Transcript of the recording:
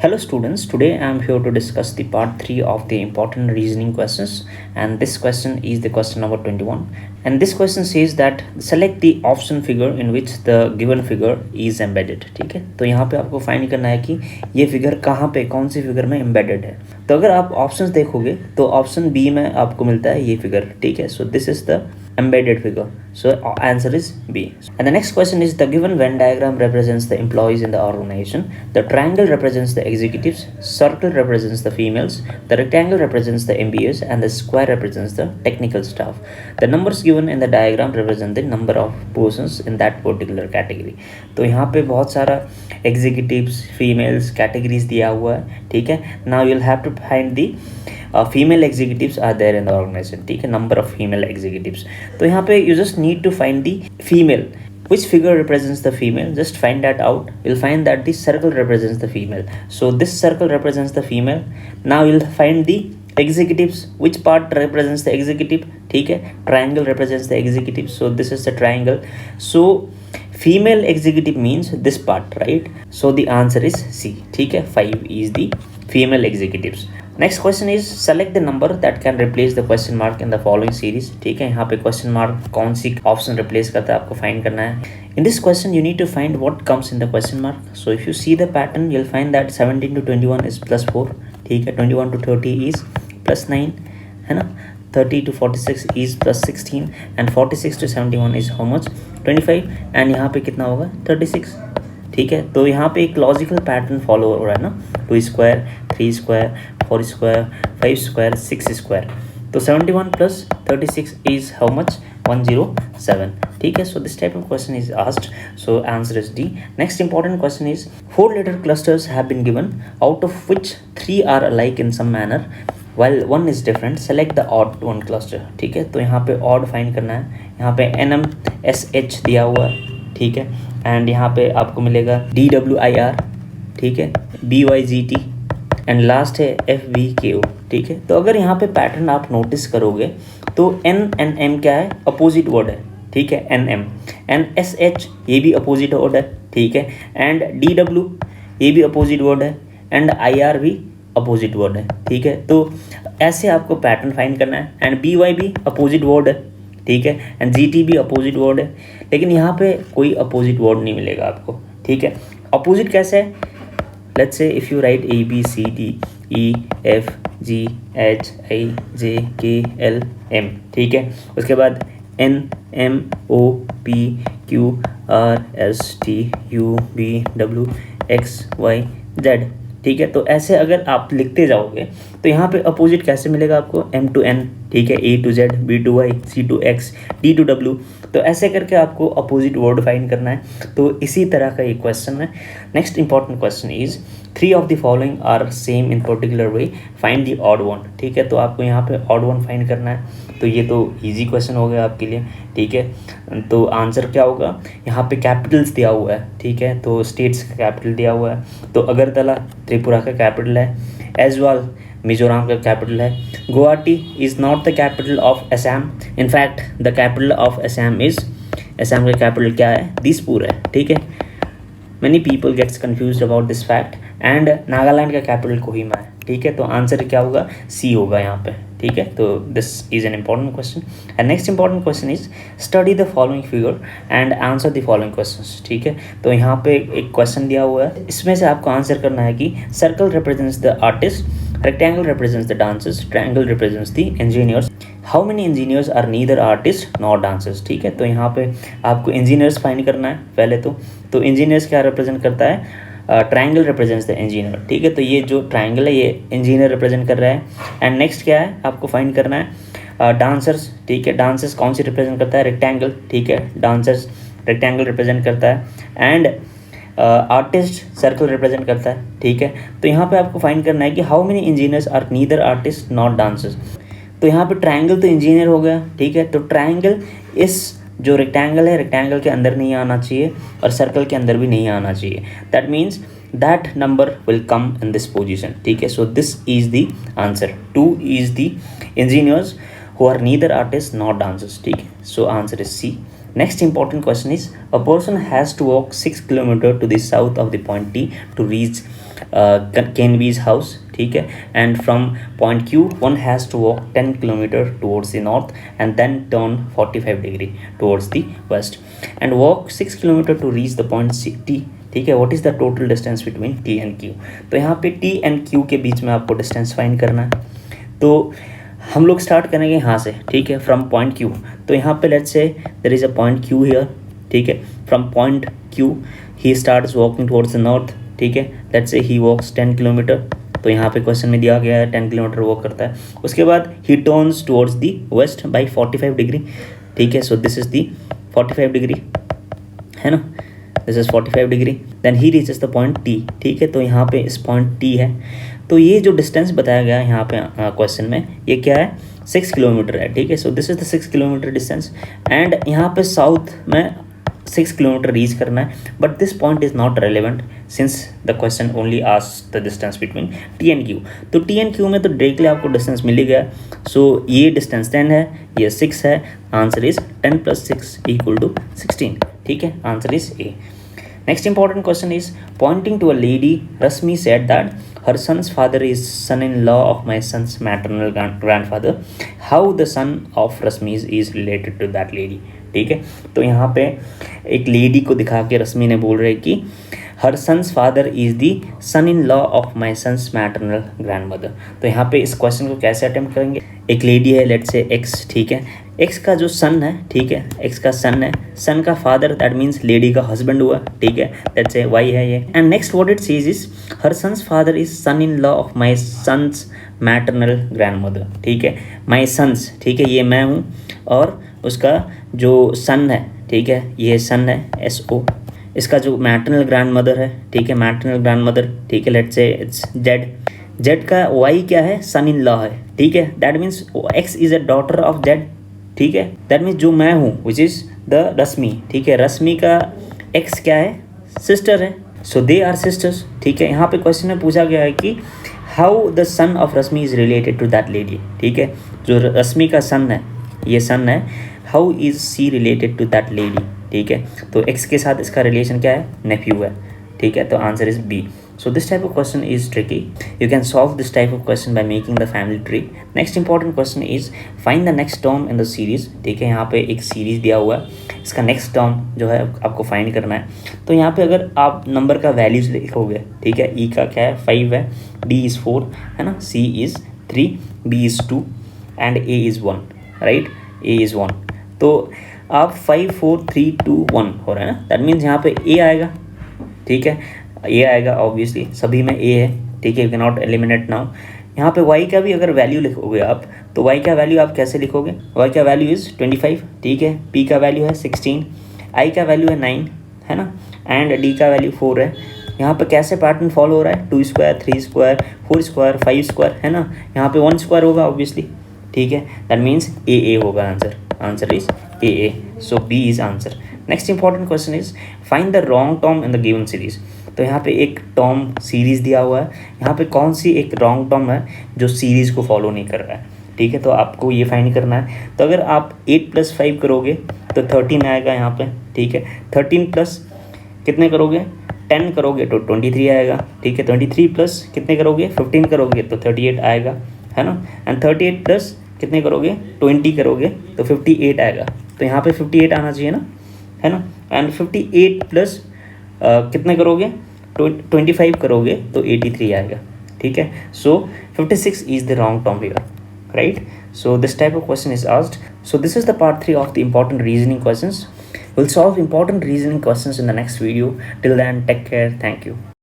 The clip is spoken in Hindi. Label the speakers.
Speaker 1: Hello students, today I am here to discuss the part 3 of the important reasoning questions, and this question is the question number 21, and this question says that select the option figure in which the given figure is embedded. ठीक है, तो यहाँ पे आपको फाइंड करना है कि ये फिगर कहाँ पे कौन सी फिगर में embedded है। तो अगर आप ऑप्शंस देखोगे तो ऑप्शन बी में आपको मिलता है ये फिगर। ठीक है, so this is the embedded figure, so answer is B. And the next question is the given Venn diagram represents the employees in the organization, the triangle represents the executives, circle represents the females, the rectangle represents the MBAs, and the square represents the technical staff. The numbers given in the diagram represent the number of persons in that particular category. तो यहाँ पे बहुत सारा executives, females, categories दिया हुआ है। ठीक है, now you'll have to find the female executives are there in the organization. ठीक है, नंबर ऑफ फीमेल एग्जीक्यूटिव्स। तो यहाँ पे you just need to find the female, which figure represents the female, just find that out. You'll find that the circle represents the female, so this circle represents the female. Now you'll find the executives, which part represents the executive? ठीक है, triangle represents the executive, so this is the triangle. So female executive means this part, right? So the answer is C. ठीक है, 5 is the female executives. Next question is select the number that can replace the question mark in the following series. ठीक है, यहाँ पे क्वेश्चन मार्क कौन सी ऑप्शन रिप्लेस करता है आपको फाइंड करना है। In this question you need to find what comes in the question mark. So if you see the pattern you will find that 17 to 21 is +4। ठीक है, 21 to 30 इज +9, है ना। 30 to 46 is +16 and 46 to 71 is how much 25, and यहाँ पे कितना होगा 36। ठीक है, तो यहाँ पे एक लॉजिकल पैटर्न फॉलो हो रहा है ना, 2 square 3 square 4 square 5 square 6 square. तो 71 + 36 इज हाउ मच 107। ठीक है, so this type of question is asked, so answer is D. Next important question is 4 letter clusters have been given, out of which 3 are alike in some manner while 1 is different. Select the odd one cluster. ठीक है, तो यहाँ पे odd फाइंड करना है। यहाँ पे NMSH दिया हुआ है। ठीक है, एंड यहाँ पे आपको मिलेगा DWIR। ठीक है, BYGT एंड लास्ट है FVKO। ठीक है, तो अगर यहाँ पे पैटर्न आप नोटिस करोगे तो N एंड M क्या है, अपोजिट वर्ड है। ठीक है, NM एंड SH ये भी अपोजिट वर्ड है। ठीक है, एंड DW ये भी अपोजिट वर्ड है, एंड IR भी अपोजिट वर्ड है। ठीक है, तो ऐसे आपको पैटर्न फाइंड करना है, एंड BY भी अपोजिट वर्ड है। ठीक है, एंड GT भी अपोजिट वर्ड है, लेकिन यहाँ पे कोई अपोजिट वर्ड नहीं मिलेगा आपको। ठीक है, अपोजिट कैसे है, लेट्स से इफ़ यू राइट ABCDEFGHIJKLM। ठीक है, उसके बाद NMOPQRSTUVWXYZ। ठीक है, तो ऐसे अगर आप लिखते जाओगे तो यहाँ पे अपोजिट कैसे मिलेगा आपको, M to N। ठीक है, A to Z, B to Y, C to X, D to W। तो ऐसे करके आपको अपोजिट वर्ड फाइंड करना है। तो इसी तरह का ये क्वेश्चन है। Next important question is 3 of the following are same in particular way, find the odd one। ठीक है, तो आपको यहाँ पे odd one फाइंड करना है। तो ये तो इजी क्वेश्चन हो गया आपके लिए। ठीक है, तो आंसर क्या होगा, यहाँ पे कैपिटल्स दिया हुआ है। ठीक है, तो स्टेट्स का कैपिटल दिया हुआ है, तो अगरतला त्रिपुरा का कैपिटल है, एजवाल मिजोरम का कैपिटल है, Guwahati is not the capital of Assam, in fact the capital of Assam is, Assam का कैपिटल क्या है, दिसपुर है। ठीक है, many people gets confused about this fact, and Nagaland का कैपिटल कोहिमा है। ठीक है, तो आंसर क्या होगा, सी होगा यहाँ पे। ठीक है, तो this is an important question. And next important question is study the following figure and answer the following questions. ठीक है, तो यहाँ पे एक क्वेश्चन दिया हुआ है, इसमें से आपको आंसर करना है कि circle represents the artist, rectangle represents the dancers, triangle represents the engineers, how many engineers are neither artists nor dancers। ठीक है, तो यहाँ पे आपको engineers फाइंड करना है पहले। तो engineers क्या रिप्रेजेंट करता है, ट्राइंगल रिप्रेजेंट्स द इंजीनियर। ठीक है, तो ये जो ट्राइंगल है ये इंजीनियर रिप्रेजेंट कर रहा है। एंड नेक्स्ट क्या है आपको फाइंड करना है, डांसर्स। ठीक है, डांसर्स कौन सी रिप्रेजेंट करता है, रेक्टेंगल। ठीक है, डांसर्स रेक्टेंगल रिप्रेजेंट करता है, एंड आर्टिस्ट सर्कल रिप्रेजेंट करता है। ठीक है, तो यहाँ पे आपको फाइंड करना है कि how many engineers are neither artist not dancers. तो यहाँ पे ट्राइंगल तो इंजीनियर हो गया। ठीक है, तो ट्राइंगल इस जो रेक्टेंगल है, रेक्टेंगल के अंदर नहीं आना चाहिए और सर्कल के अंदर भी नहीं आना चाहिए। That means that number will come in this position. ठीक है, so this is the answer. 2 is the engineers who are neither artist not dancers. ठीक है, so answer is C. Next important question is a person has to walk 6 kilometers to the south of the point T to reach Kenvy's house, ठीक है, and from point Q one has to walk 10 kilometer towards the north and then turn 45 degree towards the west and walk 6 kilometer to reach the point T, ठीक है. What is the total distance between T and Q. तो यहाँ पे टी एंड क्यू के बीच में आपको डिस्टेंस फाइंड करना है. तो हम लोग स्टार्ट करेंगे यहाँ से, ठीक है, फ्रॉम पॉइंट क्यू. तो यहाँ पे let's say there is a point Q here, ठीक है. From point Q he starts walking towards the north, ठीक है. लेट्स से ही वॉक्स 10 किलोमीटर. तो यहाँ पे क्वेश्चन में दिया गया है 10 किलोमीटर वॉक करता है. उसके बाद he turns towards the west by 45 degree, ठीक है. So this is the 45 degree, है ना. This is 45 degree. Then he reaches the point T, ठीक है. तो यहाँ पे इस पॉइंट टी है. तो ये जो डिस्टेंस बताया गया है यहाँ पे क्वेश्चन में, ये क्या है, 6 किलोमीटर है, ठीक है. So this is the 6 kilometre distance. And यहाँ पे साउथ में 6 किलोमीटर रीच करना है. But this point is not relevant since the question only asked the distance between T and Q. तो टी एंड क्यू में तो डायरेक्टली आपको डिस्टेंस मिल ही गया. सो ये डिस्टेंस 10 है, ये 6 है. आंसर इज 10 + 6 = 16, ठीक है. Answer is A. Next important question is, pointing to a lady, Rasmi said that her son's father is son-in-law of my son's maternal grandfather. How the son of Rasmi is related to that lady? ठीक है. तो यहाँ पे एक लेडी को दिखा के रश्मि ने बोल रहे कि her son's father is the son in law of my son's maternal grandmother. तो यहाँ पे इस क्वेश्चन को कैसे अटेम्प्ट करेंगे. एक लेडी है, लेट्स से एक्स, ठीक है. एक्स का जो सन है, ठीक है, एक्स का सन है, सन का फादर दैट मीन्स लेडी का हस्बैंड हुआ, ठीक है. लेट्स से वाई है ये. And next what it says is her son's father is son in law of my son's maternal grandmother, ठीक है. माई सन्स, ठीक है, ये मैं हूँ, और उसका जो सन है, ठीक है, ये सन है, SO. इसका जो मैटरनल ग्रैंड मदर है, ठीक है, मैटरनल ग्रैंड मदर, ठीक है, लेट्स से इट्स जेड. जेड का वाई क्या है, सन इन लॉ है, ठीक है. That means x is a daughter of Z, ठीक है. दैट मीन्स जो मैं हूँ विच इज़ द रश्मि, ठीक है. रश्मि का एक्स क्या है, सिस्टर है. सो दे आर सिस्टर्स, ठीक है. यहाँ पे क्वेश्चन में पूछा गया है कि how the son of Rashmi is related to that lady, ठीक है. जो रश्मि का सन है, ये सन है, how is she related to that lady, ठीक है. तो एक्स के साथ इसका रिलेशन क्या है, नेफ्यू है, ठीक है. तो answer is B. So this type of question is tricky. You can solve this type of question by making the family tree. Next important question is find the next term in the series, ठीक है. यहाँ पे एक सीरीज दिया हुआ है, इसका नेक्स्ट टर्म जो है आपको फाइंड करना है. तो यहाँ पे अगर आप नंबर का वैल्यूज लिखोगे, ठीक है, ई का क्या है 5 है, डी इज़ 4 है ना, C is 3, B is 2 and A is 1, right. A is 1. तो आप 5 4 3 2 1 हो रहा है ना. दैट मीन्स यहाँ पे ए आएगा, ठीक है. ए आएगा ऑब्वियसली, सभी में ए है, ठीक है. You can not eliminate now. यहाँ पे वाई का भी अगर वैल्यू लिखोगे आप, तो वाई का वैल्यू आप कैसे लिखोगे. वाई का वैल्यू इज़ 25, ठीक है. पी का वैल्यू है 16, आई का वैल्यू है 9, है ना, एंड डी का वैल्यू 4 है. यहाँ पे कैसे पैटर्न फॉलो हो रहा है, 2 स्क्वायर 3 स्क्वायर 4 स्क्वायर 5 स्क्वायर, है ना. यहाँ पे 1 स्क्वायर होगा ऑब्वियसली, ठीक है. दैट मीन्स ए होगा answer. Answer is A. So B is answer. Next important question is find the wrong term in the given series. तो यहाँ पे एक टर्म सीरीज दिया हुआ है, यहाँ पे कौन सी एक रॉन्ग टर्म है जो सीरीज को फॉलो नहीं कर रहा है, ठीक है. तो आपको ये फाइंड करना है. तो अगर आप 8 + 5 करोगे तो 13 आएगा यहाँ पे, ठीक है. 13 प्लस कितने करोगे, 10 करोगे तो 23 आएगा, ठीक है. 23 प्लस कितने करोगे, 15 करोगे तो 38 आएगा, है ना. एंड 38 प्लस कितने करोगे, 20 करोगे तो 58 आएगा. तो यहाँ पे 58 आना चाहिए ना, है ना. एंड 58 प्लस कितने करोगे, 25 करोगे तो 83 आएगा, ठीक है. सो 56 is the wrong term here, right. So this type of question is asked. So this is the part 3 of the important reasoning questions. We'll solve important reasoning questions in the next video. Till then, take care. Thank you.